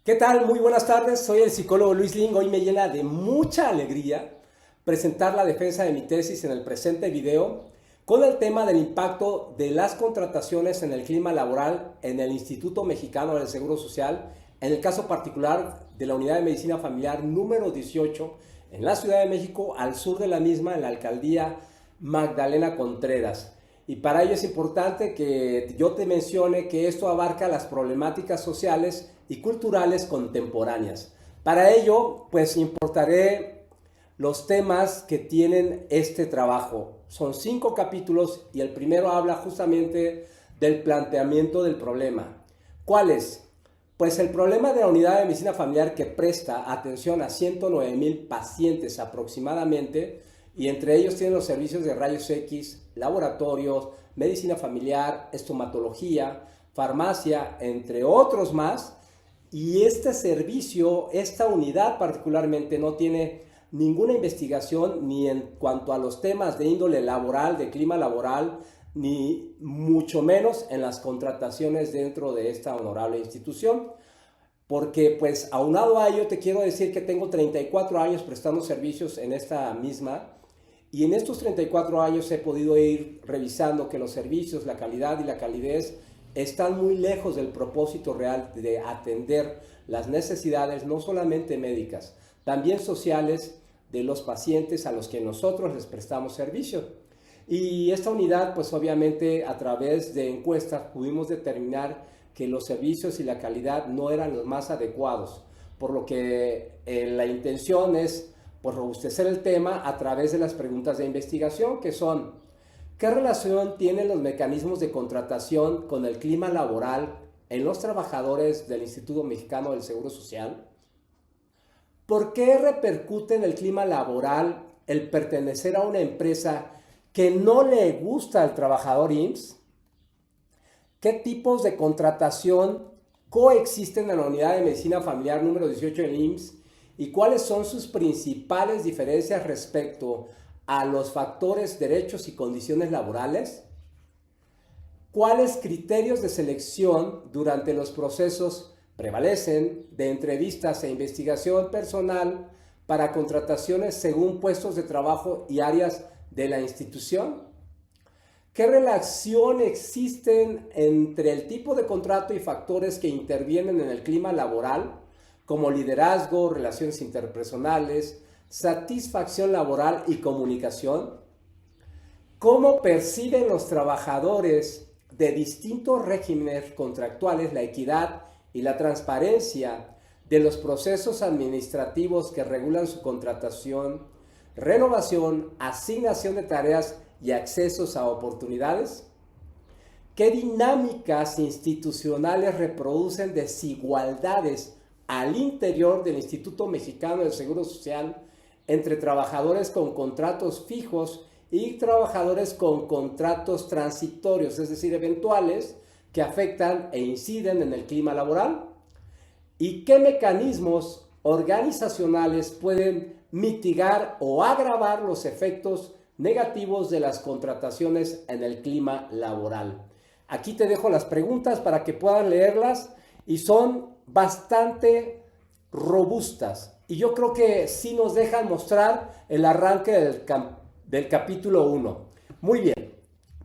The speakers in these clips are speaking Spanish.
¿Qué tal? Muy buenas tardes, soy el psicólogo Luis Ling. Hoy me llena de mucha alegría presentar la defensa de mi tesis en el presente video con el tema del impacto de las contrataciones en el clima laboral en el Instituto Mexicano del Seguro Social, en el caso particular de la Unidad de Medicina Familiar número 18 en la Ciudad de México, al sur de la misma, en la alcaldía Magdalena Contreras. Y para ello es importante que yo te mencione que esto abarca las problemáticas sociales y culturales contemporáneas. Para ello, pues importaré los temas que tienen este trabajo. Son 5 capítulos y el primero habla justamente del planteamiento del problema. ¿Cuál es? Pues el problema de la unidad de medicina familiar que presta atención a 109,000 pacientes aproximadamente, y entre ellos tienen los servicios de rayos X, laboratorios, medicina familiar, estomatología, farmacia, entre otros más. Y este servicio, esta unidad particularmente, no tiene ninguna investigación ni en cuanto a los temas de índole laboral, de clima laboral, ni mucho menos en las contrataciones dentro de esta honorable institución. Porque pues aunado a ello te quiero decir que tengo 34 años prestando servicios en esta misma, y en estos 34 años he podido ir revisando que los servicios, la calidad y la calidez están muy lejos del propósito real de atender las necesidades no solamente médicas, también sociales de los pacientes a los que nosotros les prestamos servicio. Y esta unidad, pues obviamente a través de encuestas pudimos determinar que los servicios y la calidad no eran los más adecuados, por lo que la intención es pues robustecer el tema a través de las preguntas de investigación, que son: ¿qué relación tienen los mecanismos de contratación con el clima laboral en los trabajadores del Instituto Mexicano del Seguro Social? ¿Por qué repercute en el clima laboral el pertenecer a una empresa que no le gusta al trabajador IMSS? ¿Qué tipos de contratación coexisten en la unidad de medicina familiar número 18 del IMSS? ¿Y cuáles son sus principales diferencias respecto a los factores, derechos y condiciones laborales? ¿Cuáles criterios de selección durante los procesos prevalecen de entrevistas e investigación personal para contrataciones según puestos de trabajo y áreas de la institución? ¿Qué relación existen entre el tipo de contrato y factores que intervienen en el clima laboral, como liderazgo, relaciones interpersonales, satisfacción laboral y comunicación? ¿Cómo perciben los trabajadores de distintos regímenes contractuales la equidad y la transparencia de los procesos administrativos que regulan su contratación, renovación, asignación de tareas y accesos a oportunidades? ¿Qué dinámicas institucionales reproducen desigualdades al interior del Instituto Mexicano del Seguro Social entre trabajadores con contratos fijos y trabajadores con contratos transitorios, es decir, eventuales, que afectan e inciden en el clima laboral? ¿Y qué mecanismos organizacionales pueden mitigar o agravar los efectos negativos de las contrataciones en el clima laboral? Aquí te dejo las preguntas para que puedan leerlas, y son bastante robustas, y yo creo que sí nos dejan mostrar el arranque del capítulo 1. Muy bien.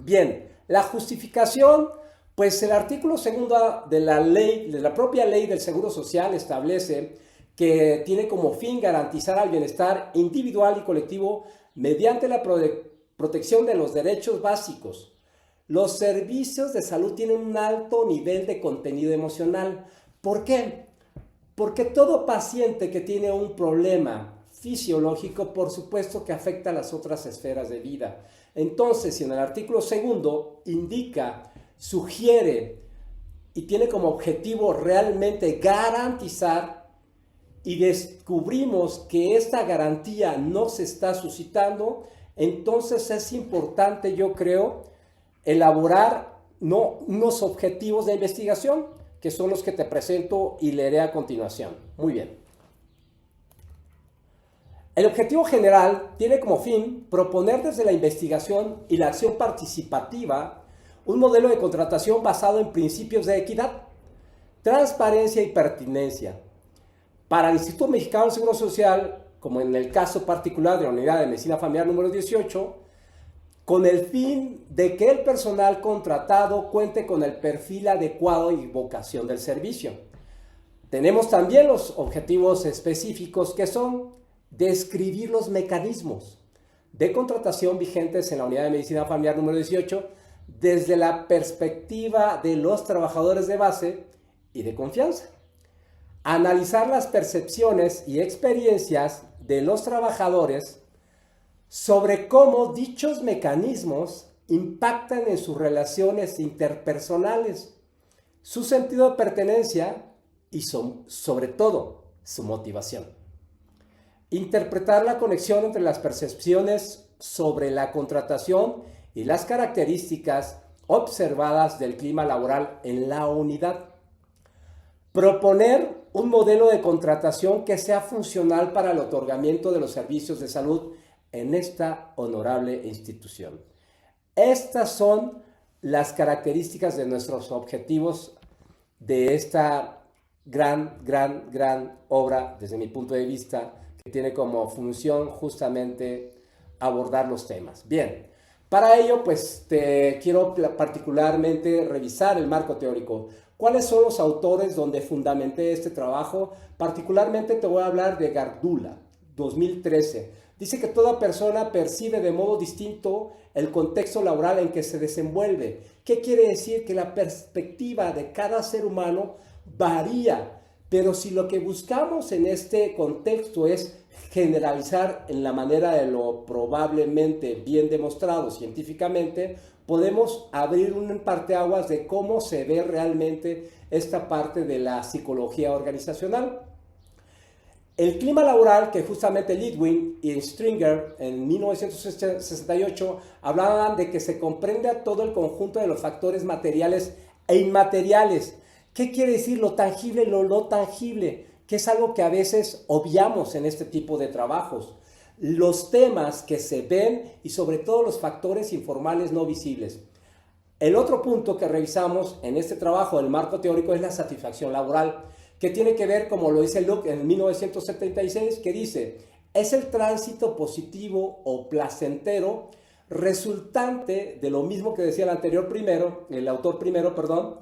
Bien, la justificación, pues el artículo 2 de la ley, de la propia ley del Seguro Social, establece que tiene como fin garantizar el bienestar individual y colectivo mediante la protección de los derechos básicos. Los servicios de salud tienen un alto nivel de contenido emocional. ¿Por qué? Porque todo paciente que tiene un problema fisiológico, por supuesto que afecta a las otras esferas de vida. Entonces, si en el artículo 2 indica, sugiere y tiene como objetivo realmente garantizar, y descubrimos que esta garantía no se está suscitando, entonces es importante, yo creo, elaborar unos objetivos de investigación, que son los que te presento y leeré a continuación. Muy bien. El objetivo general tiene como fin proponer desde la investigación y la acción participativa un modelo de contratación basado en principios de equidad, transparencia y pertinencia, Para el Instituto Mexicano del Seguro Social, como en el caso particular de la Unidad de Medicina Familiar número 18, con el fin de que el personal contratado cuente con el perfil adecuado y vocación del servicio. Tenemos también los objetivos específicos que son describir los mecanismos de contratación vigentes en la Unidad de Medicina Familiar número 18 desde la perspectiva de los trabajadores de base y de confianza. Analizar las percepciones y experiencias de los trabajadores sobre cómo dichos mecanismos impactan en sus relaciones interpersonales, su sentido de pertenencia y sobre todo su motivación. Interpretar la conexión entre las percepciones sobre la contratación y las características observadas del clima laboral en la unidad. Proponer un modelo de contratación que sea funcional para el otorgamiento de los servicios de salud en esta honorable institución. Estas son las características de nuestros objetivos de esta gran obra, desde mi punto de vista, que tiene como función justamente abordar los temas. Bien, para ello pues te quiero particularmente revisar el marco teórico. ¿Cuáles son los autores donde fundamenté este trabajo? Particularmente te voy a hablar de Gardula, 2013. Dice que toda persona percibe de modo distinto el contexto laboral en que se desenvuelve. ¿Qué quiere decir? Que la perspectiva de cada ser humano varía, pero si lo que buscamos en este contexto es generalizar en la manera de lo probablemente bien demostrado científicamente, podemos abrir un parteaguas de cómo se ve realmente esta parte de la psicología organizacional. El clima laboral, que justamente Lidwin y Stringer en 1968 hablaban de que se comprende a todo el conjunto de los factores materiales e inmateriales. ¿Qué quiere decir lo tangible y lo no tangible? Que es algo que a veces obviamos en este tipo de trabajos. Los temas que se ven y sobre todo los factores informales no visibles. El otro punto que revisamos en este trabajo del marco teórico es la satisfacción laboral, que tiene que ver, como lo dice Luke en 1976, que dice, es el tránsito positivo o placentero resultante de lo mismo que decía el autor primero,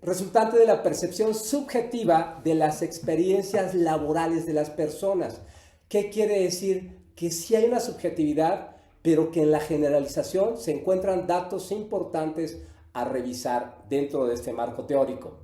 resultante de la percepción subjetiva de las experiencias laborales de las personas. ¿Qué quiere decir? Que sí hay una subjetividad, pero que en la generalización se encuentran datos importantes a revisar dentro de este marco teórico.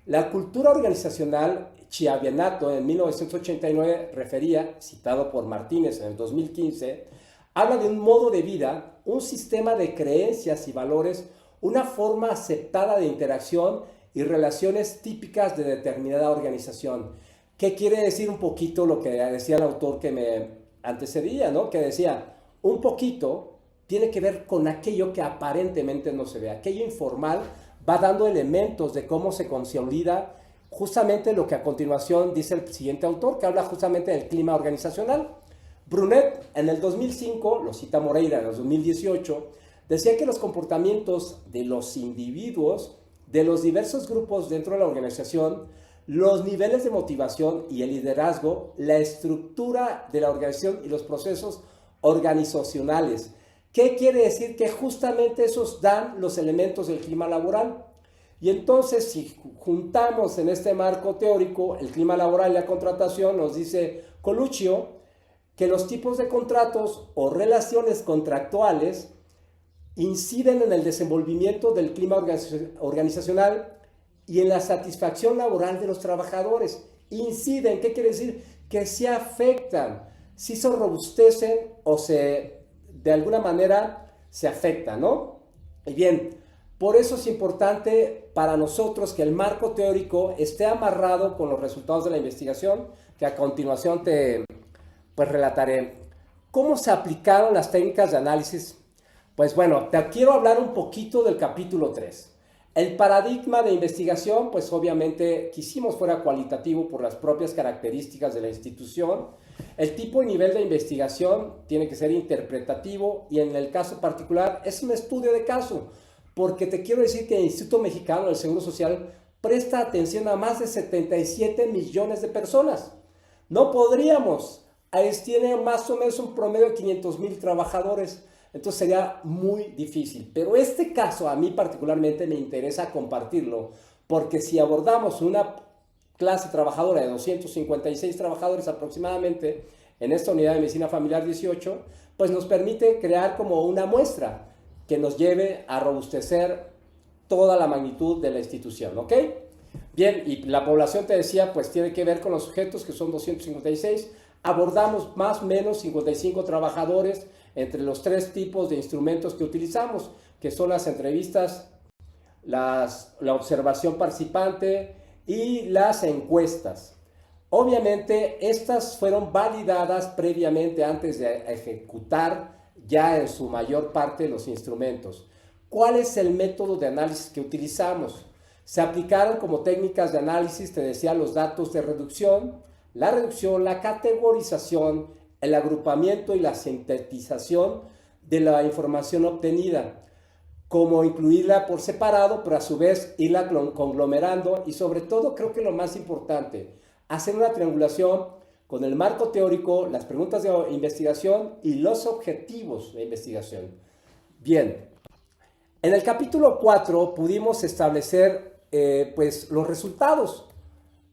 La cultura organizacional, Chiavianato en 1989 refería, citado por Martínez en el 2015, habla de un modo de vida, un sistema de creencias y valores, una forma aceptada de interacción y relaciones típicas de determinada organización. ¿Qué quiere decir un poquito lo que decía el autor que me antecedía, ¿no? Que decía, un poquito tiene que ver con aquello que aparentemente no se ve, aquello informal va dando elementos de cómo se consolida justamente lo que a continuación dice el siguiente autor, que habla justamente del clima organizacional. Brunet en el 2005, lo cita Moreira en el 2018, decía que los comportamientos de los individuos, de los diversos grupos dentro de la organización, los niveles de motivación y el liderazgo, la estructura de la organización y los procesos organizacionales. ¿Qué quiere decir? Que justamente esos dan los elementos del clima laboral. Y entonces, si juntamos en este marco teórico el clima laboral y la contratación, nos dice Coluccio que los tipos de contratos o relaciones contractuales inciden en el desenvolvimiento del clima organizacional y en la satisfacción laboral de los trabajadores. Inciden, ¿qué quiere decir? Que se afectan, si se robustecen o de alguna manera se afectan, ¿no? Y bien, por eso es importante para nosotros que el marco teórico esté amarrado con los resultados de la investigación, que a continuación te relataré. ¿Cómo se aplicaron las técnicas de análisis? Pues bueno, te quiero hablar un poquito del capítulo 3. El paradigma de investigación, pues obviamente quisimos fuera cualitativo por las propias características de la institución. El tipo y nivel de investigación tiene que ser interpretativo y en el caso particular es un estudio de caso, porque te quiero decir que el Instituto Mexicano del Seguro Social presta atención a más de 77 millones de personas. No podríamos. Tiene más o menos un promedio de 500,000 trabajadores. Entonces sería muy difícil. Pero este caso a mí particularmente me interesa compartirlo, porque si abordamos una clase trabajadora de 256 trabajadores aproximadamente en esta unidad de medicina familiar 18, pues nos permite crear como una muestra que nos lleve a robustecer toda la magnitud de la institución, ¿ok? Bien, y la población, te decía, pues tiene que ver con los sujetos, que son 256. Abordamos más o menos 55 trabajadores entre los 3 tipos de instrumentos que utilizamos, que son las entrevistas, la observación participante y las encuestas. Obviamente, estas fueron validadas previamente antes de ejecutar ya en su mayor parte los instrumentos. ¿Cuál es el método de análisis que utilizamos? Se aplicaron como técnicas de análisis, te decía, los datos de reducción, la categorización, el agrupamiento y la sintetización de la información obtenida, como incluirla por separado, pero a su vez irla conglomerando y sobre todo, creo que lo más importante, hacer una triangulación con el marco teórico, las preguntas de investigación y los objetivos de investigación. Bien, en el capítulo 4 pudimos establecer pues los resultados.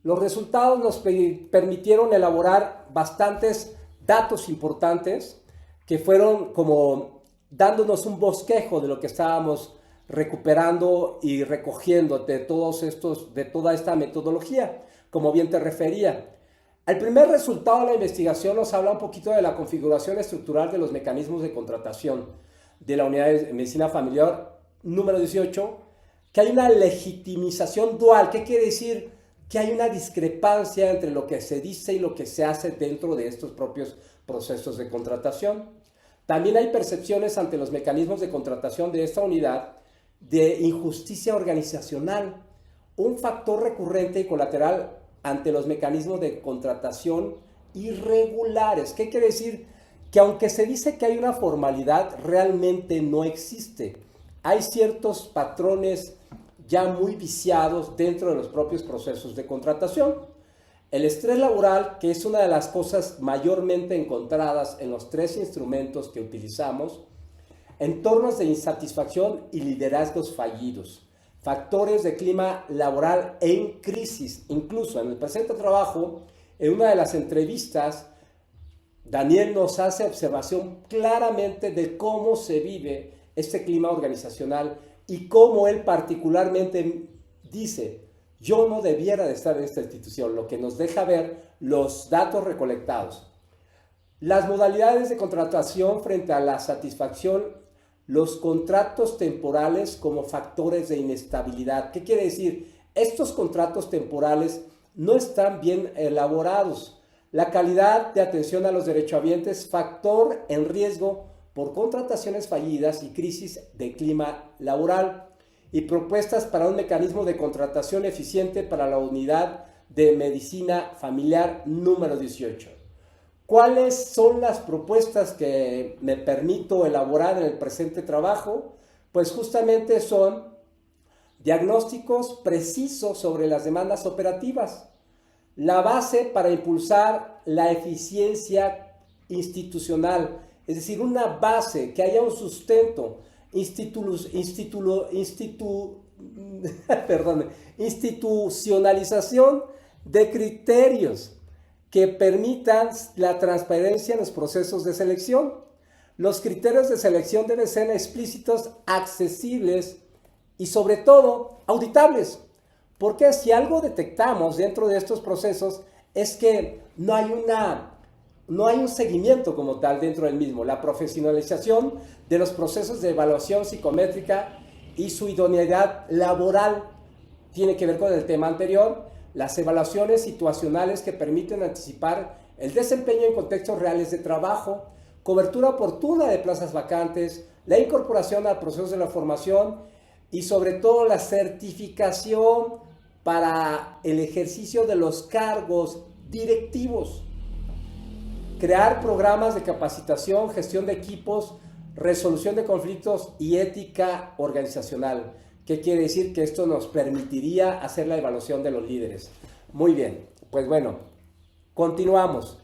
Los resultados nos permitieron elaborar bastantes datos importantes que fueron como dándonos un bosquejo de lo que estábamos recuperando y recogiendo de toda esta metodología, como bien te refería. El primer resultado de la investigación nos habla un poquito de la configuración estructural de los mecanismos de contratación de la unidad de medicina familiar número 18, que hay una legitimización dual. ¿Qué quiere decir? Que hay una discrepancia entre lo que se dice y lo que se hace dentro de estos propios procesos de contratación. También hay percepciones ante los mecanismos de contratación de esta unidad de injusticia organizacional, un factor recurrente y colateral ante los mecanismos de contratación irregulares. ¿Qué quiere decir? Que aunque se dice que hay una formalidad, realmente no existe. Hay ciertos patrones ya muy viciados dentro de los propios procesos de contratación. El estrés laboral, que es una de las cosas mayormente encontradas en los 3 instrumentos que utilizamos, entornos de insatisfacción y liderazgos fallidos, factores de clima laboral en crisis. Incluso en el presente trabajo, en una de las entrevistas, Daniel nos hace observación claramente de cómo se vive este clima organizacional y cómo él particularmente dice: yo no debiera de estar en esta institución, lo que nos deja ver los datos recolectados. Las modalidades de contratación frente a la satisfacción, los contratos temporales como factores de inestabilidad. ¿Qué quiere decir? Estos contratos temporales no están bien elaborados. La calidad de atención a los derechohabientes, factor en riesgo por contrataciones fallidas y crisis de clima laboral, y propuestas para un mecanismo de contratación eficiente para la unidad de medicina familiar número 18. ¿Cuáles son las propuestas que me permito elaborar en el presente trabajo? Pues justamente son diagnósticos precisos sobre las demandas operativas, la base para impulsar la eficiencia institucional, es decir, una base, que haya un sustento, institucionalización de criterios que permitan la transparencia en los procesos de selección. Los criterios de selección deben ser explícitos, accesibles y sobre todo auditables. Porque si algo detectamos dentro de estos procesos es que no hay un seguimiento como tal dentro del mismo. La profesionalización de los procesos de evaluación psicométrica y su idoneidad laboral tiene que ver con el tema anterior. Las evaluaciones situacionales que permiten anticipar el desempeño en contextos reales de trabajo, cobertura oportuna de plazas vacantes, la incorporación al proceso de la formación y sobre todo la certificación para el ejercicio de los cargos directivos. Crear programas de capacitación, gestión de equipos, resolución de conflictos y ética organizacional. ¿Qué quiere decir? Que esto nos permitiría hacer la evaluación de los líderes. Muy bien, pues bueno, continuamos.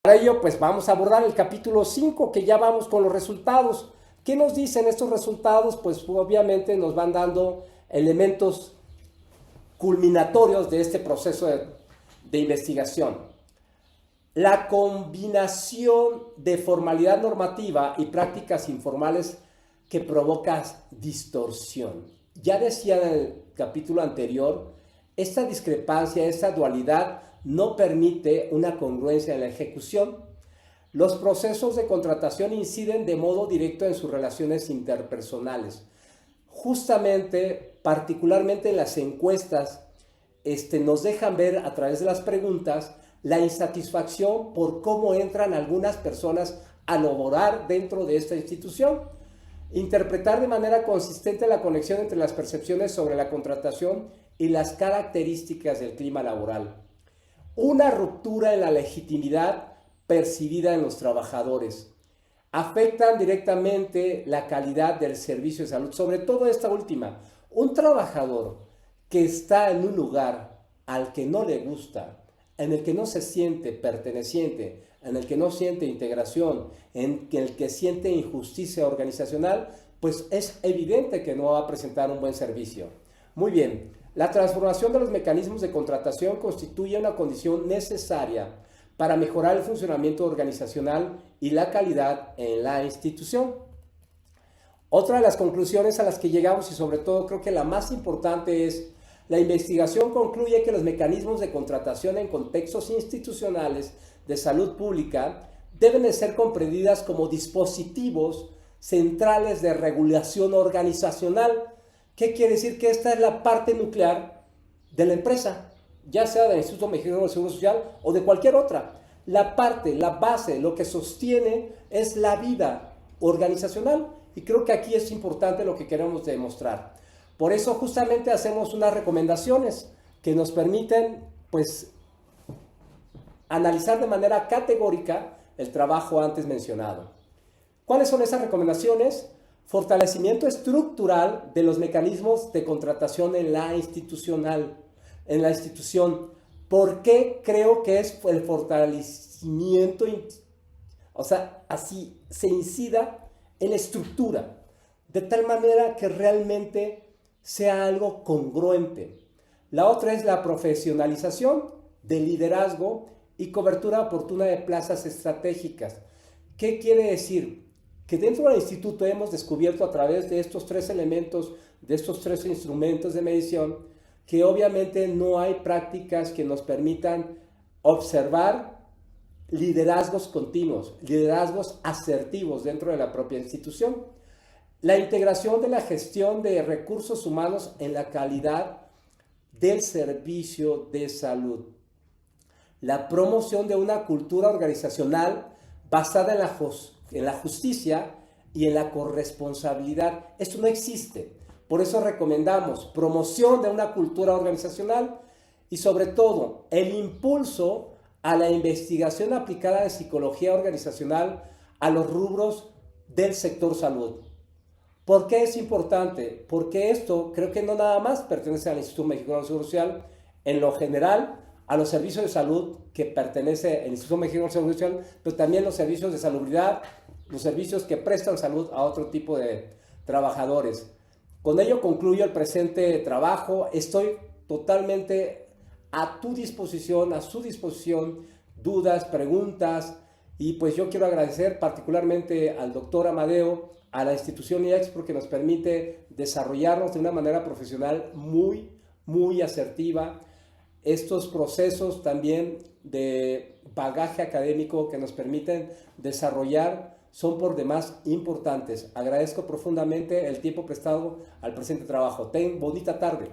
Para ello, pues vamos a abordar el capítulo 5, que ya vamos con los resultados. ¿Qué nos dicen estos resultados? Pues obviamente nos van dando elementos culminatorios de este proceso de investigación. La combinación de formalidad normativa y prácticas informales que provoca distorsión. Ya decía en el capítulo anterior, esta discrepancia, esta dualidad no permite una congruencia en la ejecución. Los procesos de contratación inciden de modo directo en sus relaciones interpersonales. Justamente, particularmente en las encuestas, nos dejan ver a través de las preguntas la insatisfacción por cómo entran algunas personas a laborar dentro de esta institución. Interpretar de manera consistente la conexión entre las percepciones sobre la contratación y las características del clima laboral. Una ruptura en la legitimidad percibida en los trabajadores. Afectan directamente la calidad del servicio de salud, sobre todo esta última. Un trabajador que está en un lugar al que no le gusta, en el que no se siente perteneciente, en el que no siente integración, en el que siente injusticia organizacional, pues es evidente que no va a presentar un buen servicio. Muy bien, la transformación de los mecanismos de contratación constituye una condición necesaria para mejorar el funcionamiento organizacional y la calidad en la institución. Otra de las conclusiones a las que llegamos, y sobre todo creo que la más importante, es: la investigación concluye que los mecanismos de contratación en contextos institucionales de salud pública deben de ser comprendidas como dispositivos centrales de regulación organizacional. ¿Qué quiere decir? Que esta es la parte nuclear de la empresa, ya sea del Instituto Mexicano del Seguro Social o de cualquier otra. La parte, la base, lo que sostiene es la vida organizacional, y creo que aquí es importante lo que queremos demostrar. Por eso justamente hacemos unas recomendaciones que nos permiten, pues, analizar de manera categórica el trabajo antes mencionado. ¿Cuáles son esas recomendaciones? Fortalecimiento estructural de los mecanismos de contratación en la institución. ¿Por qué creo que es el fortalecimiento? O sea, así se incida en la estructura, de tal manera que realmente sea algo congruente. La otra es la profesionalización del liderazgo y cobertura oportuna de plazas estratégicas. ¿Qué quiere decir? Que dentro del instituto hemos descubierto a través de estos tres elementos, de estos tres instrumentos de medición, que obviamente no hay prácticas que nos permitan observar liderazgos continuos, liderazgos asertivos dentro de la propia institución. La integración de la gestión de recursos humanos en la calidad del servicio de salud. La promoción de una cultura organizacional basada en la justicia y en la corresponsabilidad. Esto no existe. Por eso recomendamos promoción de una cultura organizacional y, sobre todo, el impulso a la investigación aplicada de psicología organizacional a los rubros del sector salud. ¿Por qué es importante? Porque esto creo que no nada más pertenece al Instituto Mexicano del Seguro Social, en lo general a los servicios de salud que pertenece el Instituto Mexicano del Seguro Social, pero también los servicios de salubridad, los servicios que prestan salud a otro tipo de trabajadores. Con ello concluyo el presente trabajo. Estoy totalmente a tu disposición, a su disposición, dudas, preguntas, y pues yo quiero agradecer particularmente al doctor Amadeo, a la institución IEX, porque nos permite desarrollarnos de una manera profesional muy asertiva. Estos procesos también de bagaje académico que nos permiten desarrollar son por demás importantes. Agradezco profundamente el tiempo prestado al presente trabajo. Ten bonita tarde.